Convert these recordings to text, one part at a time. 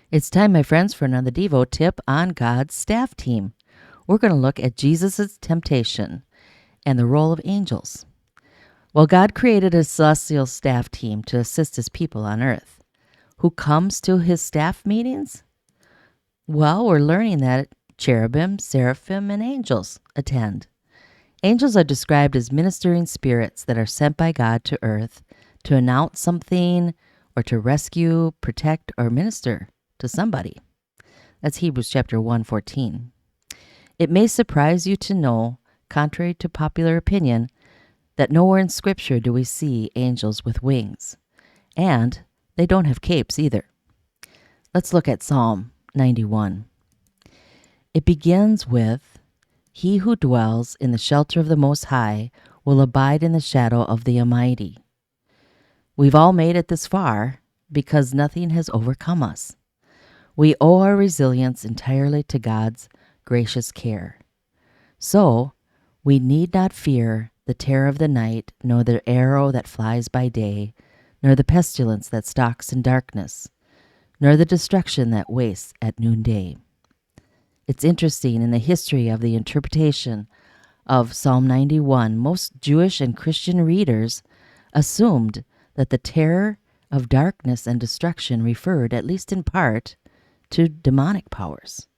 It's time, my friends, for another Devo tip on God's staff team. We're going to look at Jesus' temptation and the role of angels. Well, God created a celestial staff team to assist his people on earth. Who comes to his staff meetings? Well, we're learning that cherubim, seraphim, and angels attend. Angels are described as ministering spirits that are sent by God to earth to announce something or to rescue, protect, or minister to somebody. That's Hebrews chapter 1:14. It may surprise you to know, contrary to popular opinion, that nowhere in Scripture do we see angels with wings, and they don't have capes either. Let's look at Psalm 91. It begins with, "He who dwells in the shelter of the Most High will abide in the shadow of the Almighty." We've all made it this far because nothing has overcome us. We owe our resilience entirely to God's gracious care. So, we need not fear the terror of the night, nor the arrow that flies by day, nor the pestilence that stalks in darkness, nor the destruction that wastes at noonday. It's interesting, in the history of the interpretation of Psalm 91, most Jewish and Christian readers assumed that the terror of darkness and destruction referred, at least in part, to demonic powers.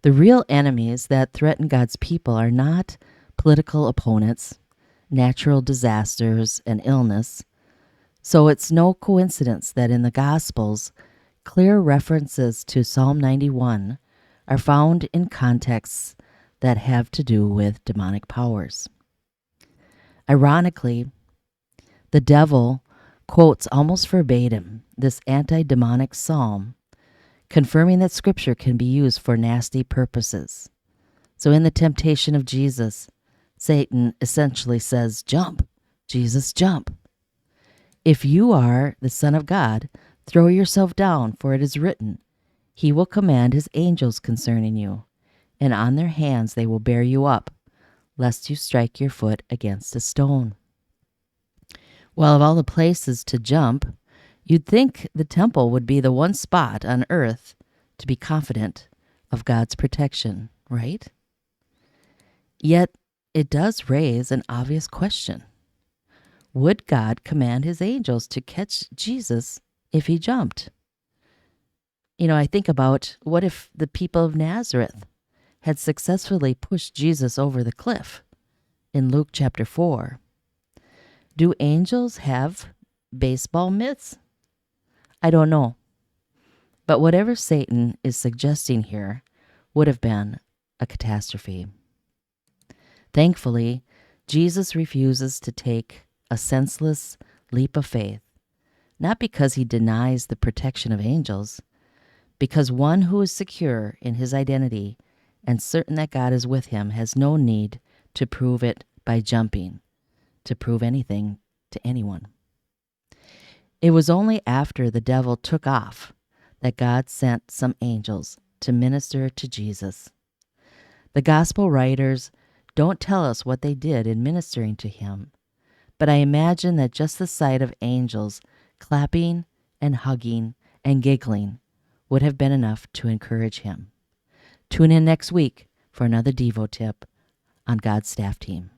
The real enemies that threaten God's people are not political opponents, natural disasters, and illness. So it's no coincidence that in the Gospels, clear references to Psalm 91 are found in contexts that have to do with demonic powers. Ironically, the devil quotes almost verbatim this anti-demonic psalm, confirming that Scripture can be used for nasty purposes. So in the temptation of Jesus, Satan essentially says, "Jump, Jesus, jump. If you are the Son of God, throw yourself down, for it is written, He will command His angels concerning you, and on their hands they will bear you up, lest you strike your foot against a stone." Well, of all the places to jump, you'd think the temple would be the one spot on earth to be confident of God's protection, right? Yet, it does raise an obvious question. Would God command his angels to catch Jesus if he jumped? I think about, what if the people of Nazareth had successfully pushed Jesus over the cliff in Luke chapter 4? Do angels have baseball mitts? I don't know. But whatever Satan is suggesting here would have been a catastrophe. Thankfully, Jesus refuses to take a senseless leap of faith, not because he denies the protection of angels, because one who is secure in his identity and certain that God is with him has no need to prove it by jumping, to prove anything to anyone. It was only after the devil took off that God sent some angels to minister to Jesus. The gospel writers don't tell us what they did in ministering to him, but I imagine that just the sight of angels clapping and hugging and giggling would have been enough to encourage him. Tune in next week for another Devo tip on God's staff team.